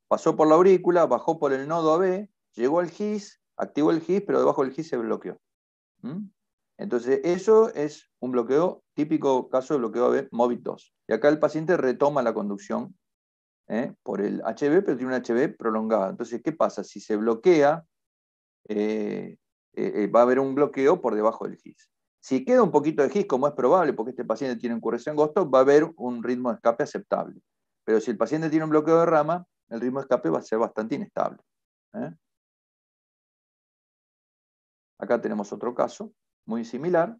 pasó por la aurícula, bajó por el nodo AB, llegó al GIS, activó el GIS, pero debajo del GIS se bloqueó. Entonces, eso es un bloqueo, típico caso de bloqueo AB MOVIT2. Y acá el paciente retoma la conducción por el HB, pero tiene un HB prolongado. Entonces, ¿qué pasa? Si se bloquea, va a haber un bloqueo por debajo del GIS. Si queda un poquito de GIS, como es probable, porque este paciente tiene incursión angosto, va a haber un ritmo de escape aceptable. Pero si el paciente tiene un bloqueo de rama, el ritmo de escape va a ser bastante inestable. Acá tenemos otro caso, muy similar.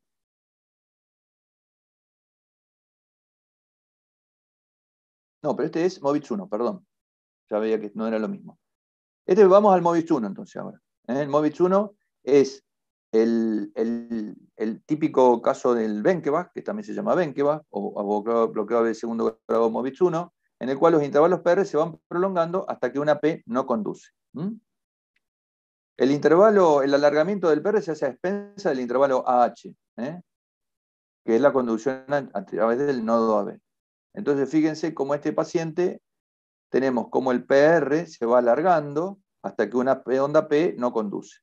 No, pero este es MOVITS 1, perdón. Ya veía que no era lo mismo. Vamos al MOVITS 1 entonces ahora. El MOVITS 1 es el típico caso del Benkebach, que también se llama Benkebach, o bloqueo de segundo grado MOVITS 1, en el cual los intervalos PR se van prolongando hasta que una P no conduce. El alargamiento del PR se hace a expensa del intervalo AH, que es la conducción a través del nodo AB. Entonces, fíjense cómo este paciente tenemos como el PR se va alargando hasta que una onda P no conduce.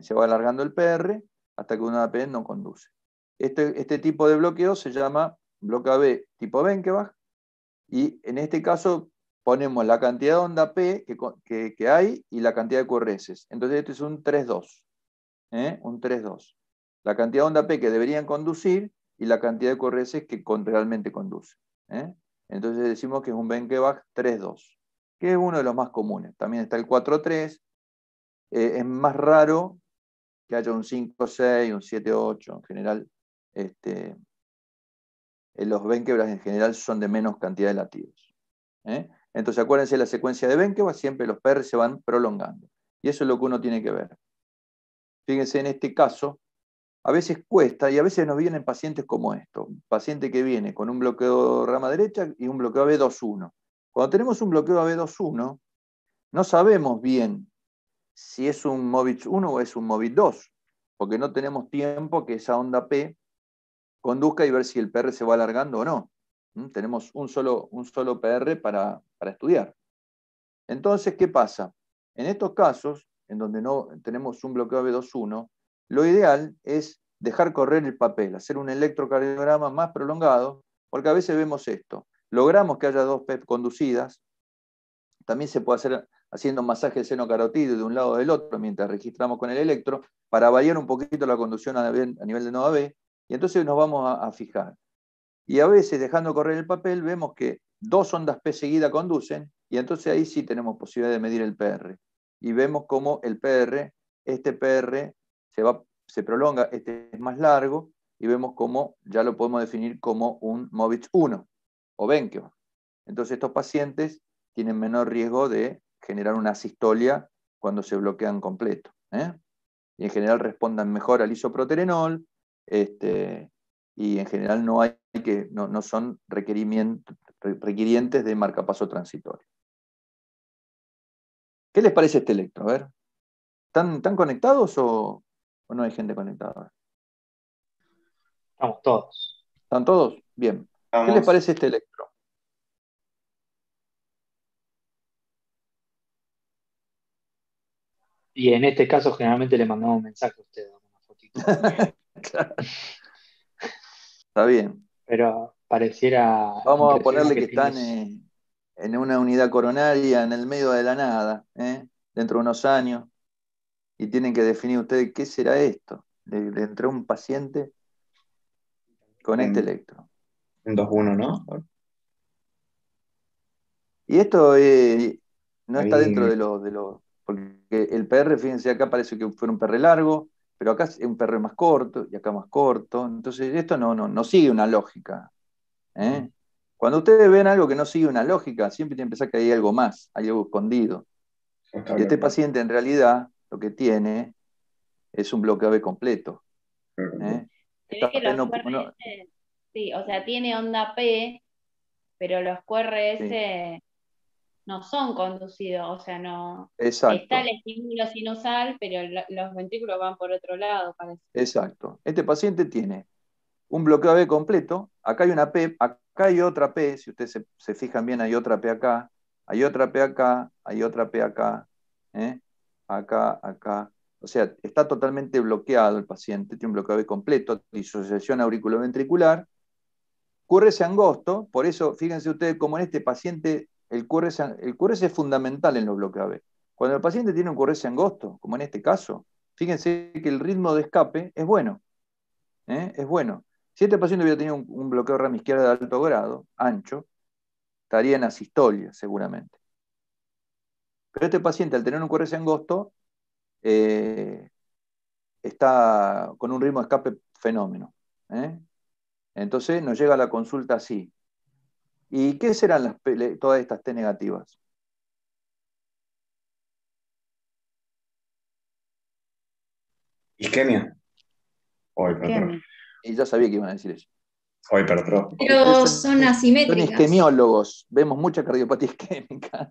Se va alargando el PR hasta que una P no conduce. Este tipo de bloqueo se llama bloqueo AB tipo Benkebach, y en este caso ponemos la cantidad de onda P que hay y la cantidad de QRS. Entonces este es un 3-2. Un 3-2. La cantidad de onda P que deberían conducir y la cantidad de QRS que realmente conduce. Entonces decimos que es un Benkebach 3-2, que es uno de los más comunes. También está el 4-3. Es más raro que haya un 5-6, un 7-8. En general, los Benkebach en general son de menos cantidad de latidos. Entonces acuérdense, la secuencia de Benkebach siempre los PR se van prolongando. Y eso es lo que uno tiene que ver. Fíjense en este caso, a veces cuesta y a veces nos vienen pacientes como esto. Un paciente que viene con un bloqueo rama derecha y un bloqueo AB2-1. Cuando tenemos un bloqueo AB2-1, no sabemos bien si es un MOVITS 1 o es un MOVITS 2, porque no tenemos tiempo que esa onda P conduzca y ver si el PR se va alargando o no. Tenemos un solo PR para estudiar. Entonces, ¿qué pasa? En estos casos, en donde no tenemos un bloqueo AB2-1, lo ideal es dejar correr el papel, hacer un electrocardiograma más prolongado, porque a veces vemos esto. Logramos que haya dos PEP conducidas. También se puede hacer haciendo masaje de seno carotídeo de un lado o del otro, mientras registramos con el electro, para variar un poquito la conducción a nivel de nodo AB, y entonces nos vamos a fijar. Y a veces, dejando correr el papel, vemos que dos ondas P seguidas conducen, y entonces ahí sí tenemos posibilidad de medir el PR. Y vemos cómo el PR, este PR se prolonga, este es más largo, y vemos cómo ya lo podemos definir como un MOVITS 1 o Benkebach. Entonces estos pacientes tienen menor riesgo de generar una asistolia cuando se bloquean completo. Y en general respondan mejor al isoproterenol, y en general no son requirientes de marcapaso transitorio. ¿Qué les parece este electro? A ver, ¿están conectados o no hay gente conectada? Estamos todos. ¿Están todos? Bien. Vamos. ¿Qué les parece este electro? Y en este caso generalmente le mandamos un mensaje a ustedes, una fotito. Claro. Está bien. Pero pareciera Vamos a impresión ponerle que que están tienes. en una unidad coronaria en el medio de la nada, dentro de unos años, y tienen que definir ustedes qué será esto. Le entró un paciente con este electro. Un 2-1, ¿no? Y esto no está dentro Ahí, de lo. Porque el PR, fíjense, acá parece que fuera un PR largo, pero acá es un PR más corto y acá más corto. Entonces, esto no sigue una lógica. Cuando ustedes ven algo que no sigue una lógica, siempre tienen que pensar que hay algo más, hay algo escondido. está Y este bloqueado. paciente, en realidad, lo que tiene es un bloqueo AB completo. Se ve que los QRS, sí, o sea, tiene onda P, pero los QRS sí, no son conducidos, o sea, no está exacto, el estímulo sinusal, pero los ventrículos van por otro lado, parece. exacto. Este paciente tiene un bloqueo AB completo, acá hay una P, acá hay otra P, si ustedes se fijan bien, hay otra P acá, hay otra P acá, hay otra P acá, ¿eh? Acá, acá. O sea, está totalmente bloqueado el paciente, tiene un bloqueo AB completo, disociación auriculoventricular, QRS angosto, por eso, fíjense ustedes como en este paciente el QRS es fundamental en los bloqueos AB. Cuando el paciente tiene un QRS angosto, como en este caso, fíjense que el ritmo de escape es bueno. Es bueno. Si este paciente hubiera tenido un bloqueo de rama izquierda de alto grado, ancho, estaría en asistolia seguramente. Pero este paciente, al tener un QRS angosto, está con un ritmo de escape fenómeno. Entonces nos llega a la consulta así. ¿Y qué serán todas estas T negativas? Isquemia o hipertrofia. Y ya sabía que iban a decir eso. O hipertrofia. Pero son asimétricas. Son isquemiólogos. Vemos mucha cardiopatía isquémica.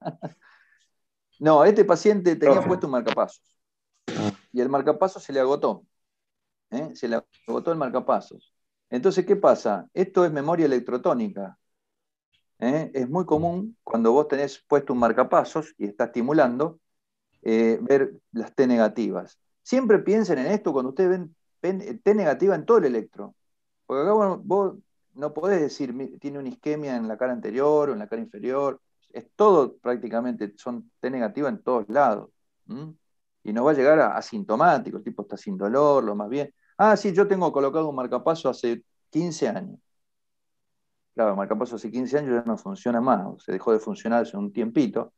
No, este paciente tenía puesto un marcapasos. Y el marcapasos se le agotó. Se le agotó el marcapasos. Entonces, ¿qué pasa? Esto es memoria electrotónica. Es muy común cuando vos tenés puesto un marcapasos y está estimulando, ver las T negativas. Siempre piensen en esto cuando ustedes ven T negativa en todo el electro. Porque acá vos no podés decir tiene una isquemia en la cara anterior o en la cara inferior. Es todo prácticamente, son T negativa en todos lados. Y no va a llegar a asintomático, el tipo está sin dolor, lo más bien. Ah, sí, yo tengo colocado un marcapaso hace 15 años. Claro, el marcapaso hace 15 años ya no funciona más, se dejó de funcionar hace un tiempito.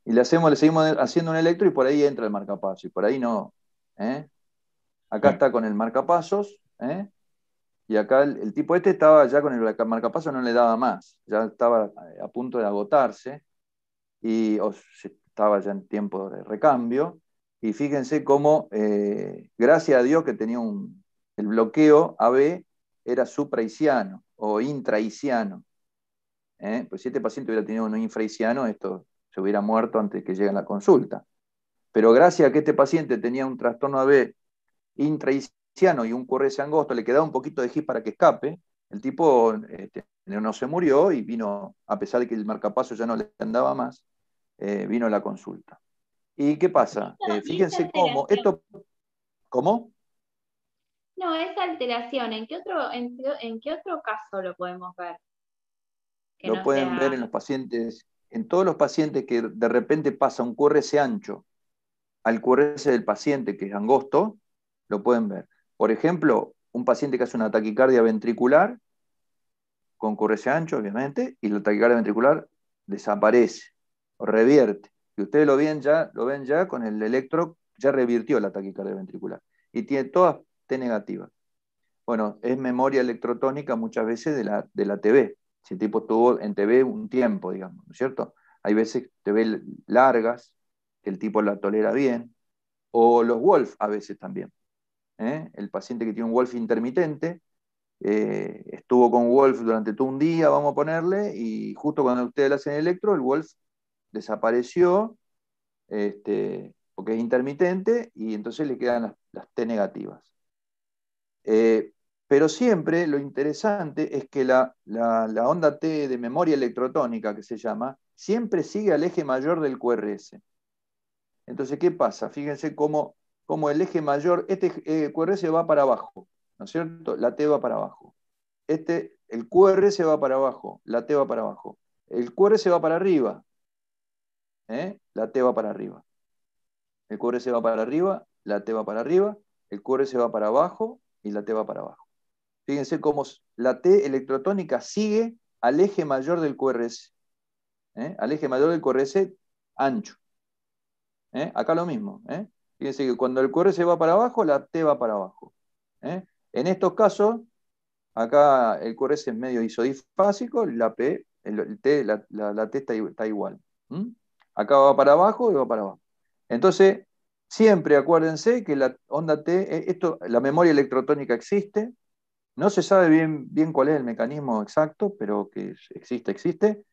Y le seguimos haciendo un electro y por ahí entra el marcapaso, y por ahí no. Acá está con el marcapasos, y acá el tipo este estaba ya con el marcapasos, no le daba más, ya estaba a punto de agotarse, y estaba ya en tiempo de recambio, y fíjense cómo, gracias a Dios que tenía el bloqueo AB era supraisiano o intraisiano. Pues si este paciente hubiera tenido un infraisiano, esto se hubiera muerto antes de que llegue a la consulta. Pero gracias a que este paciente tenía un trastorno AB intraisiano y un QRS angosto, le quedaba un poquito de GIS para que escape, el tipo no se murió y vino, a pesar de que el marcapaso ya no le andaba más, vino a la consulta. ¿Y qué pasa? Fíjense cómo esto... ¿Cómo? No, esa alteración, ¿en qué otro caso lo podemos ver? Lo pueden ver en los pacientes, en todos los pacientes que de repente pasa un QRS ancho al QRS del paciente que es angosto, lo pueden ver. Por ejemplo, un paciente que hace una taquicardia ventricular, con QRS ancho, obviamente, y la taquicardia ventricular desaparece, o revierte. Y ustedes lo ven ya con el electro, ya revirtió la taquicardia ventricular. Y tiene todas T negativas. Bueno, es memoria electrotónica muchas veces de la TB. Si el tipo estuvo en TB un tiempo, digamos, ¿no es cierto? Hay veces TB largas, que el tipo la tolera bien, o los Wolf a veces también. El paciente que tiene un Wolf intermitente, estuvo con Wolf durante todo un día, vamos a ponerle, y justo cuando ustedes le hacen electro, el Wolf desapareció, porque es intermitente, y entonces le quedan las T negativas. Pero siempre lo interesante es que la onda T de memoria electrotónica, que se llama, siempre sigue al eje mayor del QRS. Entonces, ¿qué pasa? Fíjense cómo el eje mayor, este QRS va para abajo, ¿no es cierto? La T va para abajo. El QRS va para abajo, la T va para abajo. El QRS va para arriba, la T va para arriba. El QRS va para arriba, la T va para arriba. El QRS va para abajo y la T va para abajo. Fíjense cómo la T electrotónica sigue al eje mayor del QRS. Al eje mayor del QRS ancho. Acá lo mismo. Fíjense que cuando el QRS va para abajo, la T va para abajo. En estos casos, acá el QRS es medio isodifásico, la T está igual. Acá va para abajo y va para abajo. Entonces, siempre acuérdense que la onda T, la memoria electrotónica existe. No se sabe bien cuál es el mecanismo exacto, pero que existe.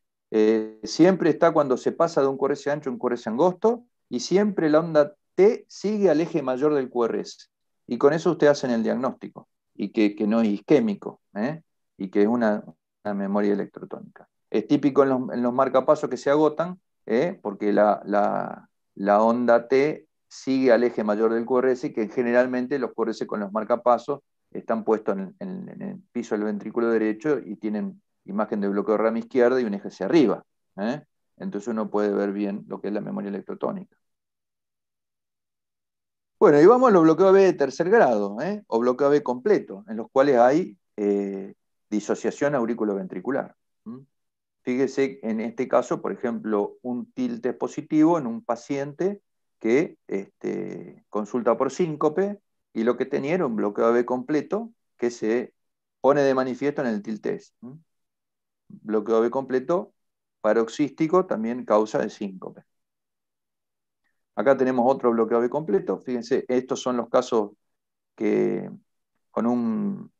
Siempre está cuando se pasa de un QRS ancho a un QRS angosto, y siempre la onda T sigue al eje mayor del QRS. Y con eso ustedes hacen el diagnóstico, y que no es isquémico, y que es una memoria electrotónica. Es típico en los marcapasos que se agotan, porque la onda T sigue al eje mayor del QRS, que generalmente los QRS con los marcapasos están puestos en el piso del ventrículo derecho y tienen imagen de bloqueo de rama izquierda y un eje hacia arriba. Entonces uno puede ver bien lo que es la memoria electrotónica. Bueno, y vamos a los bloqueos AB de tercer grado, o bloqueo AB completo, en los cuales hay disociación auriculoventricular. Fíjese en este caso, por ejemplo, un tilte positivo en un paciente que consulta por síncope y lo que tenía era un bloqueo AB completo que se pone de manifiesto en el tiltés. Bloqueo AB completo paroxístico, también causa de síncope. Acá tenemos otro bloqueo AB completo. Fíjense, estos son los casos que con un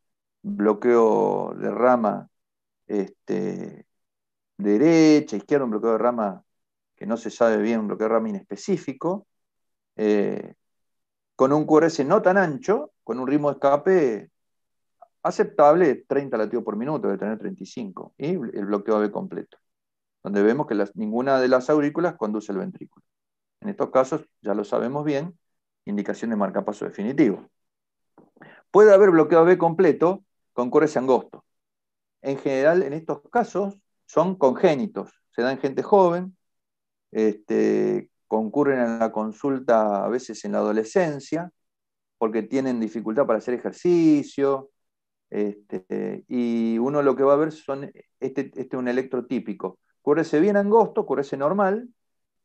bloqueo de rama derecha, izquierda, un bloqueo de rama que no se sabe bien, un bloqueo de rama inespecífico, con un QRS no tan ancho, con un ritmo de escape aceptable, 30 latidos por minuto, debe tener 35, y el bloqueo AB completo, donde vemos que ninguna de las aurículas conduce al ventrículo. En estos casos, ya lo sabemos bien, indicación de marcapaso definitivo. Puede haber bloqueo AB completo con QRS angosto. En general, en estos casos, son congénitos, se dan en gente joven, concurren a la consulta a veces en la adolescencia, porque tienen dificultad para hacer ejercicio, y uno lo que va a ver son un electrotípico. QRS bien angosto, QRS normal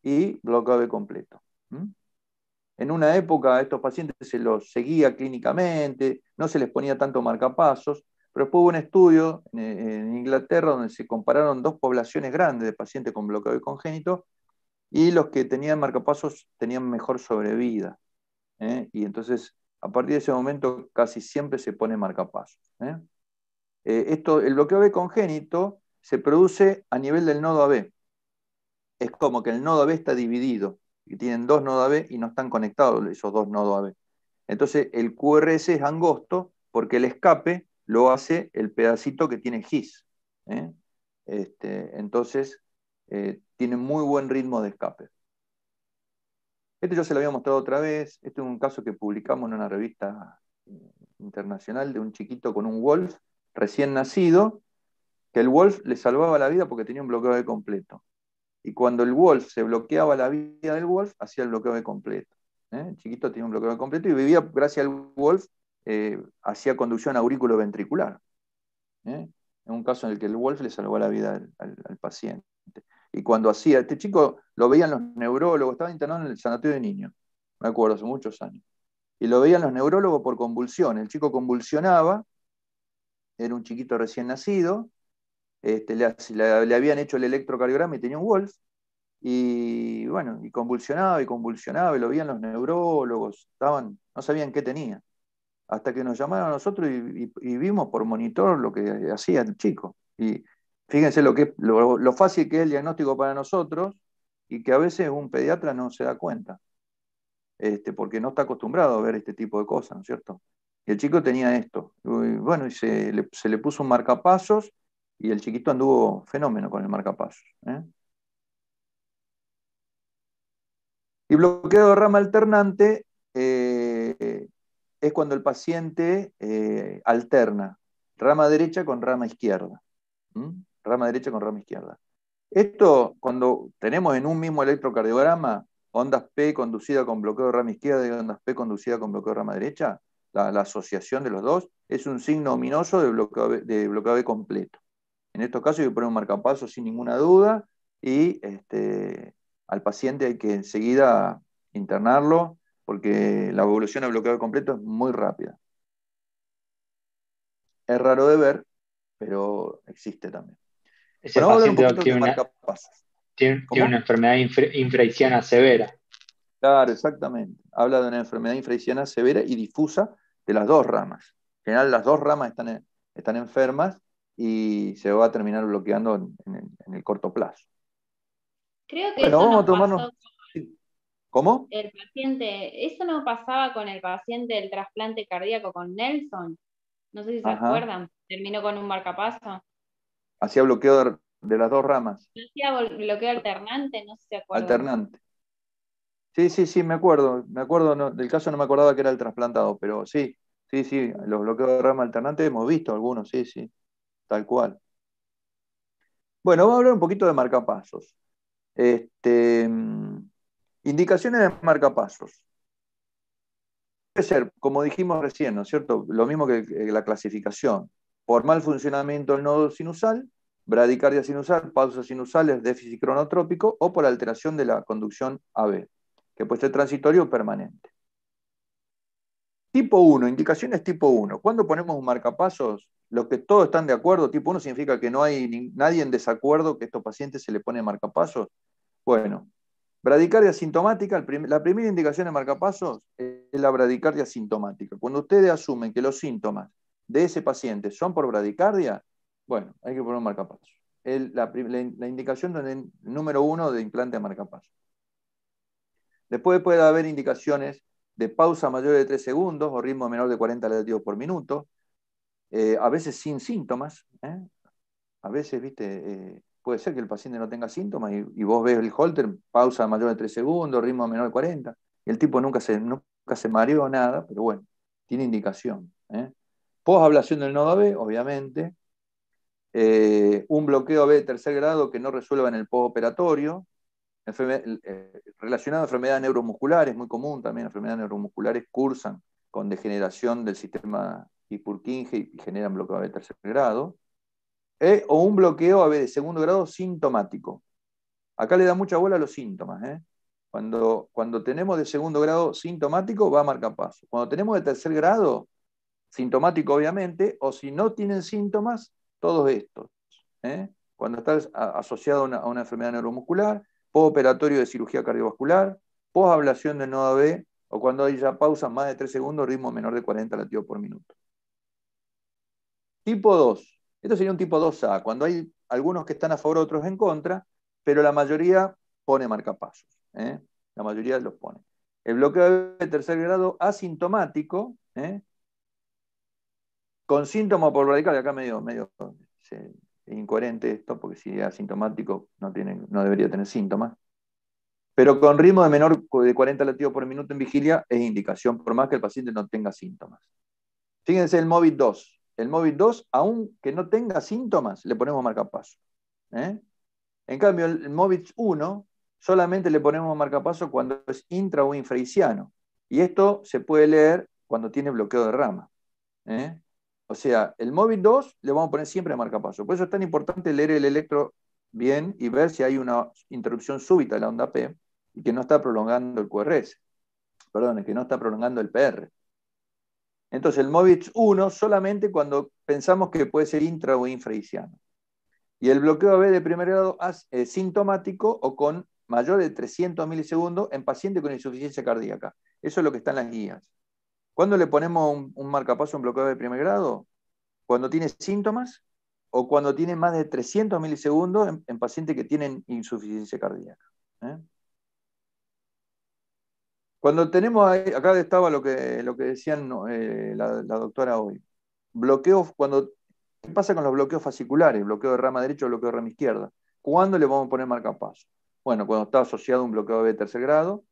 y bloqueo AB completo. En una época a estos pacientes se los seguía clínicamente, no se les ponía tanto marcapasos, pero después hubo un estudio en Inglaterra donde se compararon dos poblaciones grandes de pacientes con bloqueo AB congénito y los que tenían marcapasos tenían mejor sobrevida. Y entonces, a partir de ese momento, casi siempre se pone marcapasos. El bloqueo AB congénito se produce a nivel del nodo AB. Es como que el nodo AB está dividido, y tienen dos nodos AB y no están conectados esos dos nodos AB. Entonces, el QRS es angosto porque el escape lo hace el pedacito que tiene GIS. Entonces, tiene muy buen ritmo de escape. Este yo se lo había mostrado otra vez. Este es un caso que publicamos en una revista internacional de un chiquito con un Wolf recién nacido, que el Wolf le salvaba la vida porque tenía un bloqueo de completo. Y cuando el Wolf se bloqueaba la vida del Wolf, hacía el bloqueo de completo. El chiquito tenía un bloqueo de completo y vivía, gracias al Wolf, hacía conducción auriculoventricular. En un caso en el que el Wolf le salvó la vida al paciente. Y cuando hacía, este chico lo veían los neurólogos, estaba internado en el sanatorio de niños, me acuerdo, hace muchos años. Y lo veían los neurólogos por convulsión. El chico convulsionaba, era un chiquito recién nacido, le habían hecho el electrocardiograma y tenía un Wolf, y bueno, y convulsionaba, y lo veían los neurólogos, no sabían qué tenía. Hasta que nos llamaron a nosotros y vimos por monitor lo que hacía el chico. Y fíjense lo fácil que es el diagnóstico para nosotros y que a veces un pediatra no se da cuenta, porque no está acostumbrado a ver este tipo de cosas, ¿no es cierto? Y el chico tenía esto. Y bueno, y se le puso un marcapasos y el chiquito anduvo fenómeno con el marcapasos. Y bloqueo de rama alternante es cuando el paciente alterna rama derecha con rama izquierda. Rama derecha con rama izquierda. Esto, cuando tenemos en un mismo electrocardiograma ondas P conducida con bloqueo de rama izquierda y ondas P conducida con bloqueo de rama derecha, la asociación de los dos es un signo ominoso de bloqueo AB completo. En estos casos hay que poner un marcapaso sin ninguna duda y al paciente hay que enseguida internarlo porque la evolución a bloqueo completo es muy rápida. Es raro de ver, pero existe también. Ese Bueno, vamos a paciente hablar un poquito de marcapasos. tiene una enfermedad infrahiciana severa. Claro, exactamente. Habla de una enfermedad infrahiciana severa y difusa de las dos ramas. En general, las dos ramas están enfermas y se va a terminar bloqueando en el corto plazo. Creo que bueno, eso vamos a nos tomarnos. pasó. ¿Cómo? El paciente, eso no pasaba con el paciente del trasplante cardíaco con Nelson. No sé si se acuerdan. Terminó con un marcapaso. Hacía bloqueo de las dos ramas. Decía bloqueo alternante, no sé si se acuerdan. Alternante. Sí, me acuerdo, no, del caso no me acordaba que era el trasplantado, pero sí, los bloqueos de rama alternante hemos visto algunos, sí, tal cual. Bueno, vamos a hablar un poquito de marcapasos. Indicaciones de marcapasos. Puede ser, como dijimos recién, ¿no es cierto? Lo mismo que la clasificación. Por mal funcionamiento del nodo sinusal, bradicardia sinusal, pausas sinusales, déficit cronotrópico o por alteración de la conducción AB, que puede ser transitorio o permanente. Tipo 1, indicaciones tipo 1. ¿Cuándo ponemos un marcapasos? Los que todos están de acuerdo, tipo 1 significa que no hay nadie en desacuerdo que a estos pacientes se le pone marcapasos. Bueno, bradicardia sintomática, la primera indicación de marcapasos es la bradicardia sintomática. Cuando ustedes asumen que los síntomas de ese paciente son por bradicardia, bueno, hay que poner un marcapasos. La indicación número 1 de implante de marcapasos. Después puede haber indicaciones de pausa mayor de 3 segundos o ritmo menor de 40 latidos por minuto, a veces sin síntomas. A veces, puede ser que el paciente no tenga síntomas y vos ves el Holter, pausa mayor de 3 segundos, ritmo menor de 40, y el tipo nunca se mareó nada, pero bueno, tiene indicación. Posablación del nodo AB, obviamente. Un bloqueo AB de tercer grado que no resuelva en el postoperatorio. Relacionado a enfermedades neuromusculares, muy común también, enfermedades neuromusculares cursan con degeneración del sistema Purkinje y generan bloqueo AB de tercer grado. O un bloqueo AB de segundo grado sintomático. Acá le da mucha bola a los síntomas. Cuando tenemos de segundo grado sintomático, va a marcapasos. Cuando tenemos de tercer grado, sintomático obviamente, o si no tienen síntomas, todos estos. Cuando está asociado a una enfermedad neuromuscular, postoperatorio de cirugía cardiovascular, posablación del nodo AB, o cuando hay ya pausas más de 3 segundos, ritmo menor de 40 latidos por minuto. Tipo 2. Esto sería un tipo 2A, cuando hay algunos que están a favor, otros en contra, pero la mayoría pone marcapasos. La mayoría los pone. El bloqueo de tercer grado asintomático, con síntoma por bradicardia, acá medio incoherente esto, porque si es asintomático no debería tener síntomas. Pero con ritmo de menor de 40 latidos por minuto en vigilia es indicación, por más que el paciente no tenga síntomas. Fíjense el MOVID 2. El MOVID 2, aunque no tenga síntomas, le ponemos marcapaso. En cambio, el MOVID 1 solamente le ponemos marcapaso cuando es intra o infraiciano. Y esto se puede leer cuando tiene bloqueo de rama. O sea, el MOVID 2 le vamos a poner siempre marcapaso. Por eso es tan importante leer el electro bien y ver si hay una interrupción súbita de la onda P y que no está prolongando el QRS. Perdón, que no está prolongando el PR. Entonces, el MOVID 1 solamente cuando pensamos que puede ser intra o infraiciano. Y el bloqueo AB de primer grado sintomático o con mayor de 300 milisegundos en paciente con insuficiencia cardíaca. Eso es lo que está en las guías. ¿Cuándo le ponemos un marcapaso a un bloqueo de primer grado? Cuando tiene síntomas o cuando tiene más de 300 milisegundos en pacientes que tienen insuficiencia cardíaca. Cuando tenemos ahí, acá estaba lo que decían la doctora hoy. Bloqueos, ¿qué pasa con los bloqueos fasciculares? Bloqueo de rama derecha o bloqueo de rama izquierda. ¿Cuándo le vamos a poner marcapaso? Bueno, cuando está asociado a un bloqueo de tercer grado,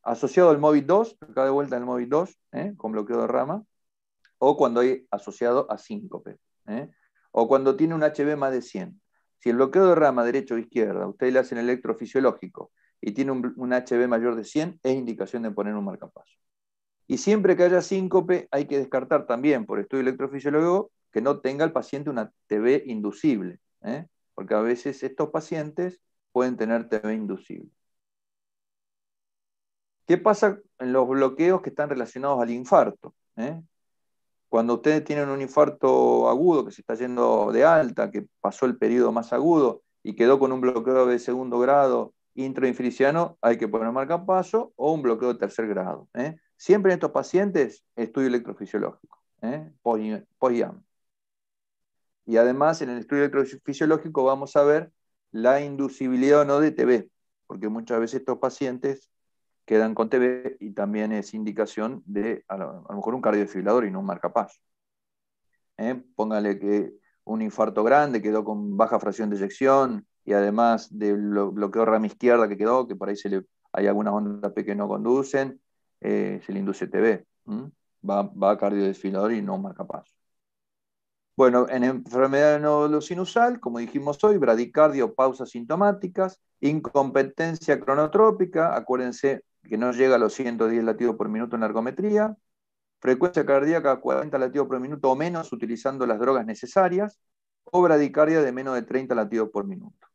asociado al MOVID 2, acá de vuelta el MOVID 2, con bloqueo de rama, o cuando hay asociado a síncope, o cuando tiene un HB más de 100. Si el bloqueo de rama derecha o izquierda, ustedes le hacen electrofisiológico y tiene un HB mayor de 100, es indicación de poner un marcapaso. Y siempre que haya síncope, hay que descartar también por estudio electrofisiológico que no tenga el paciente una TB inducible, porque a veces estos pacientes pueden tener TB inducible. ¿Qué pasa en los bloqueos que están relacionados al infarto? Cuando ustedes tienen un infarto agudo que se está yendo de alta, que pasó el periodo más agudo y quedó con un bloqueo de segundo grado intrainfriciano, hay que poner marcapaso o un bloqueo de tercer grado. Siempre en estos pacientes, estudio electrofisiológico, post-IAM. Y además, en el estudio electrofisiológico vamos a ver la inducibilidad o no de TB, porque muchas veces estos pacientes quedan con TB y también es indicación de a lo mejor un cardiofibrilador y no un marcapaso. Póngale que un infarto grande, quedó con baja fracción de eyección, y además del bloqueo rama izquierda que quedó, que por ahí hay algunas ondas P que no conducen, se le induce TB. Va a cardiodesfibrilador y no marcapasos. Bueno, en enfermedad de nódulo sinusal, como dijimos hoy, bradicardia o pausas sintomáticas, incompetencia cronotrópica, acuérdense que no llega a los 110 latidos por minuto en la ergometría, frecuencia cardíaca a 40 latidos por minuto o menos utilizando las drogas necesarias, o bradicardia de menos de 30 latidos por minuto.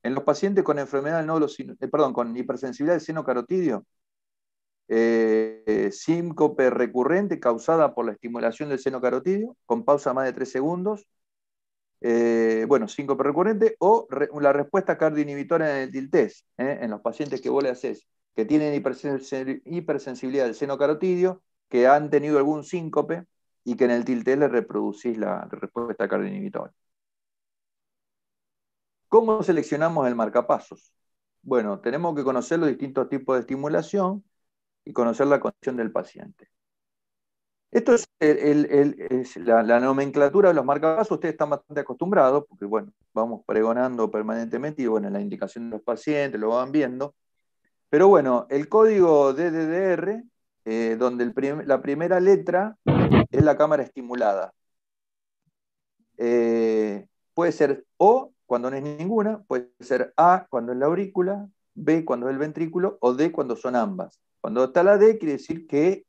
En los pacientes con enfermedad del nódulo con hipersensibilidad del seno carotidio, síncope recurrente causada por la estimulación del seno carotidio, con pausa más de 3 segundos, síncope recurrente, o la respuesta cardioinhibitora en el tiltés, en los pacientes que vos le haces, que tienen hipersensibilidad del seno carotidio, que han tenido algún síncope, y que en el tiltés le reproducís la respuesta cardioinhibitora. ¿Cómo seleccionamos el marcapasos? Bueno, tenemos que conocer los distintos tipos de estimulación y conocer la condición del paciente. Esto es la nomenclatura de los marcapasos. Ustedes están bastante acostumbrados, porque bueno, vamos pregonando permanentemente y bueno, la indicación de los pacientes lo van viendo. Pero bueno, el código DDR, donde la primera letra es la cámara estimulada. Puede ser O cuando no es ninguna, puede ser A cuando es la aurícula, B cuando es el ventrículo, o D cuando son ambas. Cuando está la D, quiere decir que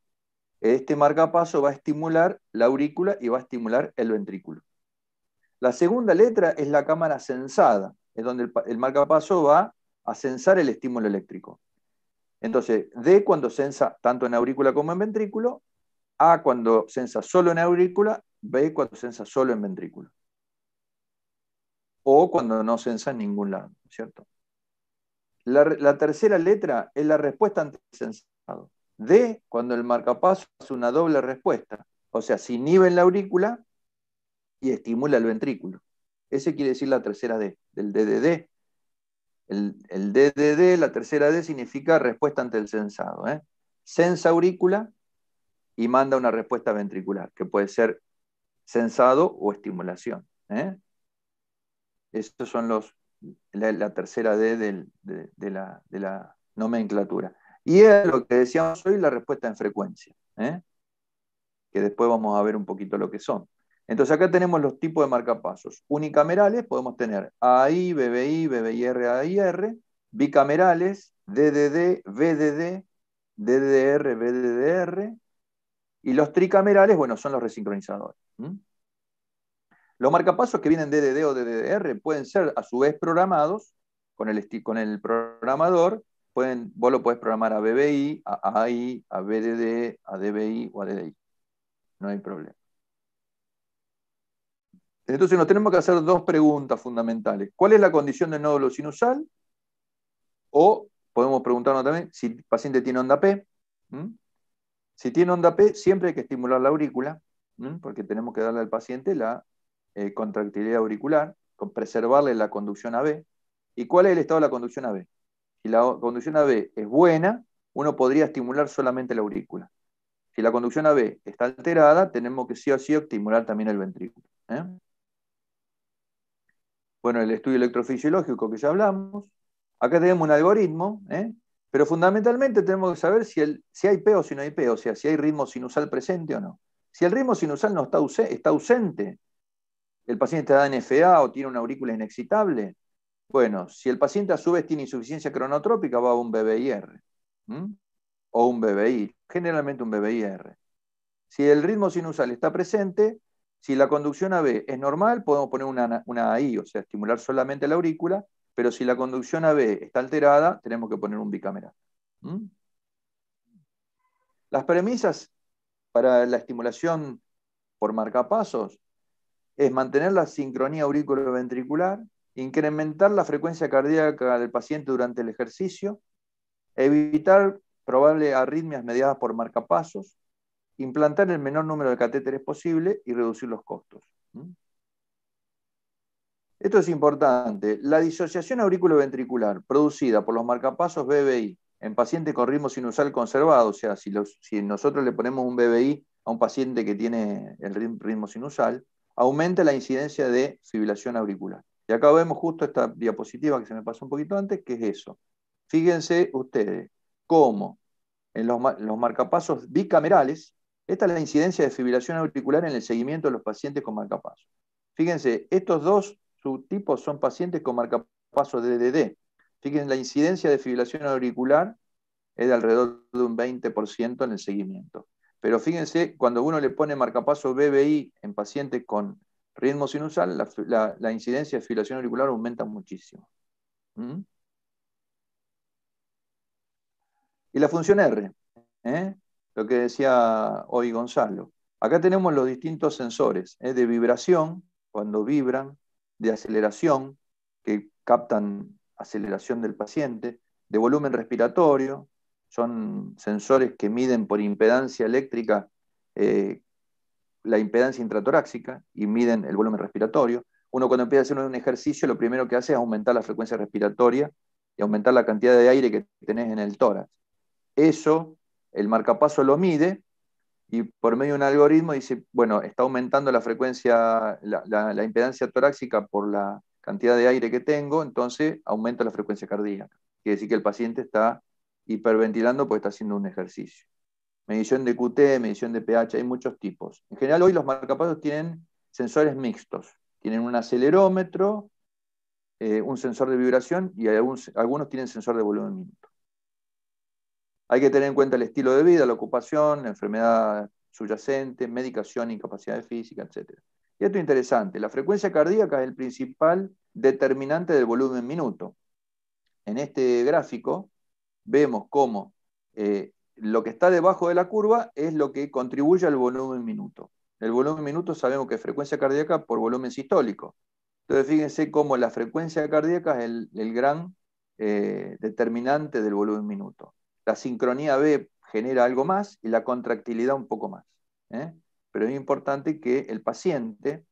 este marcapaso va a estimular la aurícula y va a estimular el ventrículo. La segunda letra es la cámara sensada, es donde el marcapaso va a sensar el estímulo eléctrico. Entonces, D cuando sensa tanto en aurícula como en ventrículo, A cuando sensa solo en aurícula, B cuando sensa solo en ventrículo. O cuando no sensa en ningún lado, ¿cierto? La tercera letra es la respuesta ante el sensado. D, cuando el marcapaso hace una doble respuesta. O sea, se inhibe en la aurícula y estimula el ventrículo. Ese quiere decir la tercera D, del DDD. El DDD, la tercera D, significa respuesta ante el sensado. Sensa aurícula y manda una respuesta ventricular, que puede ser sensado o estimulación. Estos son la tercera D de la nomenclatura. Y es lo que decíamos hoy, la respuesta en frecuencia, que después vamos a ver un poquito lo que son. Entonces acá tenemos los tipos de marcapasos. Unicamerales, podemos tener AI, BBI, BBIR, AIR, bicamerales, DDD, VDD, DDR, BDDR, y los tricamerales, bueno, son los resincronizadores. Los marcapasos que vienen DDD o DDR pueden ser a su vez programados con el programador. Vos lo podés programar a BBI, a AI, a BDD, a DBI o a DDI. No hay problema. Entonces nos tenemos que hacer dos preguntas fundamentales. ¿Cuál es la condición del nódulo sinusal? O podemos preguntarnos también si el paciente tiene onda P. Si tiene onda P, siempre hay que estimular la aurícula, porque tenemos que darle al paciente la contractilidad auricular, con preservarle la conducción AB. ¿Y cuál es el estado de la conducción AB? Si la conducción AB es buena, uno podría estimular solamente la aurícula. Si la conducción AB está alterada, tenemos que sí o sí estimular también el ventrículo. Bueno, el estudio electrofisiológico que ya hablamos. Acá tenemos un algoritmo, pero fundamentalmente tenemos que saber si hay P o si no hay P, o sea, si hay ritmo sinusal presente o no. Si el ritmo sinusal no está ausente, el paciente da NFA o tiene una aurícula inexcitable, bueno, si el paciente a su vez tiene insuficiencia cronotrópica, va a un BBIR. O un BBI, generalmente un BBIR. Si el ritmo sinusal está presente, si la conducción AB es normal, podemos poner una AI, o sea, estimular solamente la aurícula, pero si la conducción AB está alterada, tenemos que poner un bicameral. Las premisas para la estimulación por marcapasos es mantener la sincronía auriculoventricular, incrementar la frecuencia cardíaca del paciente durante el ejercicio, evitar probables arritmias mediadas por marcapasos, implantar el menor número de catéteres posible y reducir los costos. Esto es importante. La disociación auriculoventricular producida por los marcapasos BBI en pacientes con ritmo sinusal conservado, o sea, si nosotros le ponemos un BBI a un paciente que tiene el ritmo sinusal, aumenta la incidencia de fibrilación auricular. Y acá vemos justo esta diapositiva que se me pasó un poquito antes, que es eso. Fíjense ustedes cómo en los marcapasos bicamerales, esta es la incidencia de fibrilación auricular en el seguimiento de los pacientes con marcapasos. Fíjense, estos dos subtipos son pacientes con marcapasos DDD. Fíjense, la incidencia de fibrilación auricular es de alrededor de un 20% en el seguimiento. Pero fíjense, cuando uno le pone marcapaso BBI en pacientes con ritmo sinusal, la incidencia de fibrilación auricular aumenta muchísimo. ¿Mm? Y la función R, lo que decía hoy Gonzalo. Acá tenemos los distintos sensores de vibración, cuando vibran, de aceleración, que captan aceleración del paciente, de volumen respiratorio, son sensores que miden por impedancia eléctrica la impedancia intratorácica y miden el volumen respiratorio. Uno cuando empieza a hacer un ejercicio, lo primero que hace es aumentar la frecuencia respiratoria y aumentar la cantidad de aire que tenés en el tórax. Eso, el marcapaso lo mide y por medio de un algoritmo dice, bueno, está aumentando la frecuencia, la impedancia torácica por la cantidad de aire que tengo, entonces aumenta la frecuencia cardíaca. Quiere decir que el paciente está hiperventilando porque está haciendo un ejercicio. Medición de QT, medición de pH, hay muchos tipos. En general hoy los marcapasos tienen sensores mixtos. Tienen un acelerómetro, un sensor de vibración y algunos tienen sensor de volumen minuto. Hay que tener en cuenta el estilo de vida, la ocupación, la enfermedad subyacente, medicación, incapacidad física, etc. Y esto es interesante, la frecuencia cardíaca es el principal determinante del volumen minuto. En este gráfico vemos cómo lo que está debajo de la curva es lo que contribuye al volumen minuto. El volumen minuto sabemos que es frecuencia cardíaca por volumen sistólico. Entonces fíjense cómo la frecuencia cardíaca es el gran determinante del volumen minuto. La sincronía B genera algo más y la contractilidad un poco más. Pero es importante que el paciente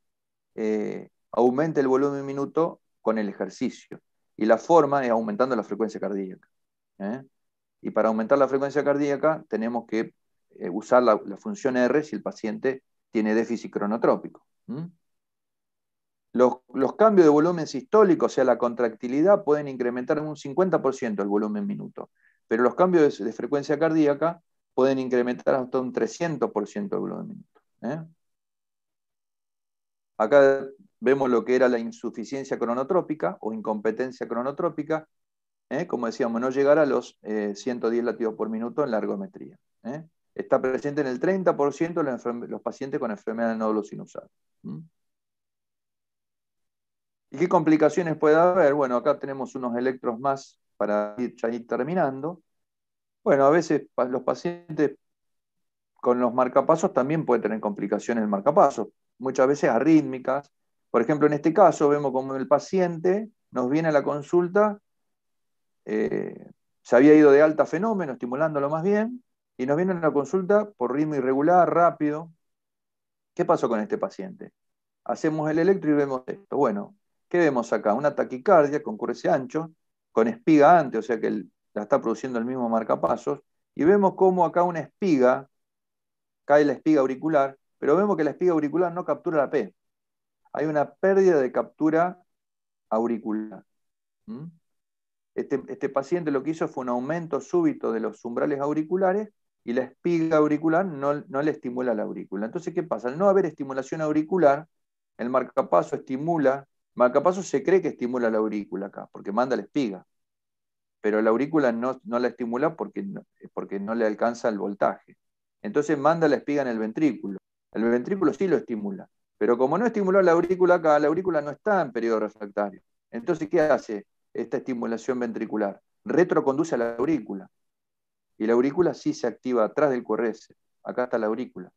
aumente el volumen minuto con el ejercicio. Y la forma es aumentando la frecuencia cardíaca. Y para aumentar la frecuencia cardíaca tenemos que usar la función R si el paciente tiene déficit cronotrópico. Los cambios de volumen sistólico, o sea, la contractilidad, pueden incrementar en un 50% el volumen minuto, pero los cambios de frecuencia cardíaca pueden incrementar hasta un 300% el volumen minuto. Acá vemos lo que era la insuficiencia cronotrópica o incompetencia cronotrópica, como decíamos, no llegar a los 110 latidos por minuto en la ergometría. Está presente en el 30% de los pacientes con enfermedad del nódulo sinusal. ¿Y qué complicaciones puede haber? Bueno, acá tenemos unos electros más para ir terminando. Bueno, a veces los pacientes con los marcapasos también pueden tener complicaciones el marcapaso, muchas veces arrítmicas. Por ejemplo, en este caso vemos como el paciente nos viene a la consulta, se había ido de alta fenómeno, estimulándolo más bien, y nos viene a la consulta por ritmo irregular, rápido. ¿Qué pasó con este paciente? Hacemos el electro y vemos esto. Bueno, ¿qué vemos acá? Una taquicardia con QRS ancho, con espiga antes, o sea que la está produciendo el mismo marcapasos, y vemos cómo acá una espiga, cae la espiga auricular, pero vemos que la espiga auricular no captura la P. Hay una pérdida de captura auricular. Este paciente lo que hizo fue un aumento súbito de los umbrales auriculares y la espiga auricular no le estimula la aurícula. Entonces, ¿qué pasa? Al no haber estimulación auricular, el marcapaso estimula, marcapaso se cree que estimula la aurícula acá, porque manda la espiga, pero la aurícula no la estimula porque no le alcanza el voltaje. Entonces manda la espiga en el ventrículo. El ventrículo sí lo estimula, pero como no estimuló la aurícula acá, la aurícula no está en periodo refractario. Entonces, ¿qué hace esta estimulación ventricular? Retroconduce a la aurícula. Y la aurícula sí se activa atrás del QRS. Acá está la aurícula.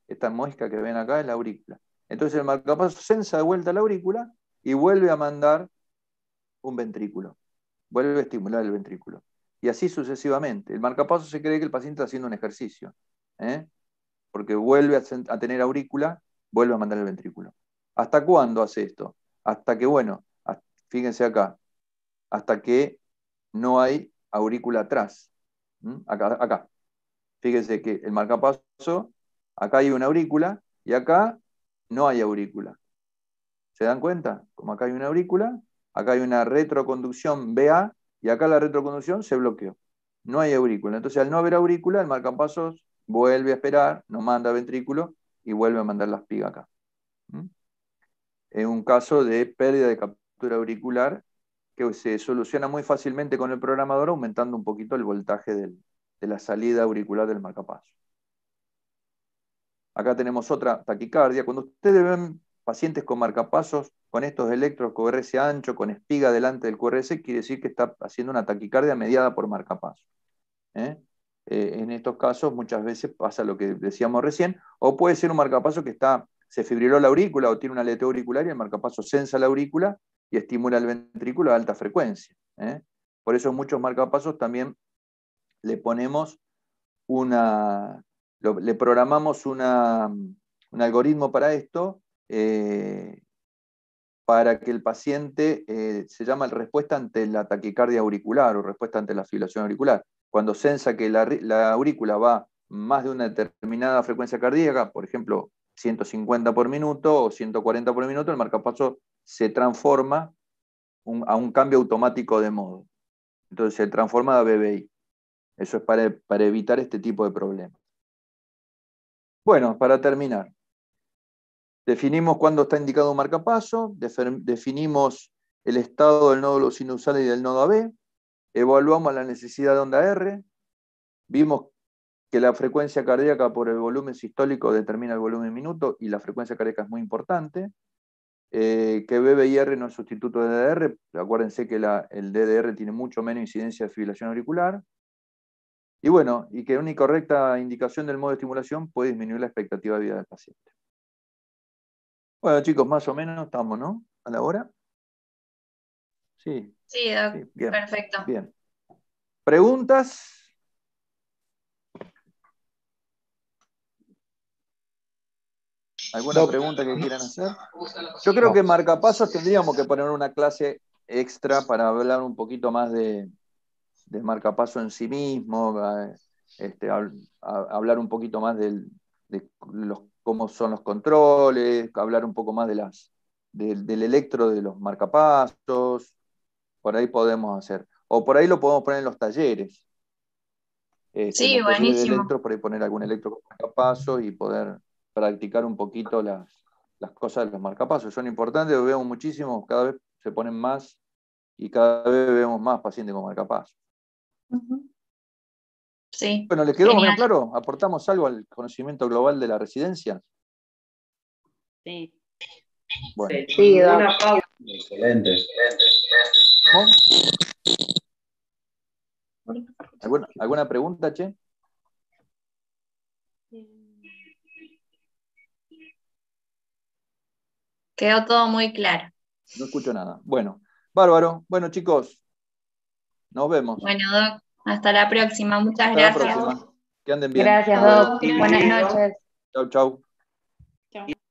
Esta muesca que ven acá es la aurícula. Entonces el marcapaso sensa de vuelta a la aurícula y vuelve a mandar un ventrículo. Vuelve a estimular el ventrículo. Y así sucesivamente. El marcapaso se cree que el paciente está haciendo un ejercicio. Porque vuelve a tener aurícula, vuelve a mandar el ventrículo. ¿Hasta cuándo hace esto? Hasta que, bueno, fíjense acá, hasta que no hay aurícula atrás. Acá. Fíjense que el marcapaso Acá hay una aurícula y acá no hay aurícula. ¿Se dan cuenta? Como acá hay una aurícula, acá hay una retroconducción BA y acá la retroconducción se bloqueó. No hay aurícula. Entonces, al no haber aurícula, el marcapasos vuelve a esperar, no manda ventrículo y vuelve a mandar la espiga acá. Es un caso de pérdida de captura auricular que se soluciona muy fácilmente con el programador, aumentando un poquito el voltaje de la salida auricular del marcapasos. Acá tenemos otra taquicardia. Cuando ustedes ven pacientes con marcapasos, con estos electros QRS ancho, con espiga delante del QRS, quiere decir que está haciendo una taquicardia mediada por marcapasos. En estos casos muchas veces pasa lo que decíamos recién, o puede ser un marcapaso que se fibriló la aurícula o tiene una aleteo auricular y el marcapaso sensa la aurícula y estimula el ventrículo a alta frecuencia. Por eso en muchos marcapasos también le ponemos le programamos un algoritmo para esto, para que el paciente, se llama respuesta ante la taquicardia auricular o respuesta ante la fibrilación auricular. Cuando sensa que la aurícula va más de una determinada frecuencia cardíaca, por ejemplo, 150 por minuto o 140 por minuto, el marcapaso se transforma a un cambio automático de modo. Entonces se transforma a BBI. Eso es para evitar este tipo de problemas. Bueno, para terminar. Definimos cuándo está indicado un marcapaso, definimos el estado del nódulo sinusal y del nodo AB, evaluamos la necesidad de onda R, vimos que la frecuencia cardíaca por el volumen sistólico determina el volumen minuto y la frecuencia cardíaca es muy importante, que BBIR no es sustituto de DDR, acuérdense que el DDR tiene mucho menos incidencia de fibrilación auricular, y bueno, y que una incorrecta indicación del modo de estimulación puede disminuir la expectativa de vida del paciente. Bueno, chicos, más o menos estamos, ¿no? ¿A la hora? Sí. Sí, Doc. Sí, bien, Perfecto. bien. ¿Preguntas? ¿Alguna pregunta que quieran hacer? Yo creo que marcapasos tendríamos que poner una clase extra para hablar un poquito más de marcapaso en sí mismo, hablar un poquito más de cómo son los controles, hablar un poco más del electro de los marcapasos. Por ahí podemos hacer. O por ahí lo podemos poner en los talleres. Sí, en los talleres de buenísimo. electro, por ahí poner algún electro con marcapasos y poder practicar un poquito las cosas de los marcapasos. Son importantes, lo vemos muchísimo, cada vez se ponen más y cada vez vemos más pacientes con marcapasos. Sí. Bueno, ¿les quedó más o menos Genial. claro? ¿Aportamos algo al conocimiento global de la residencia? Sí. Bueno. Sí, Doc. Excelente. ¿Alguna pregunta, Che? Quedó todo muy claro. No escucho nada. Bueno, bárbaro. Bueno, chicos, nos vemos. Bueno, Doc, hasta la próxima. Muchas Hasta la gracias. próxima. Que anden bien. Gracias, Hasta luego. Doc. Buenas noches. Chau, chau. Chao.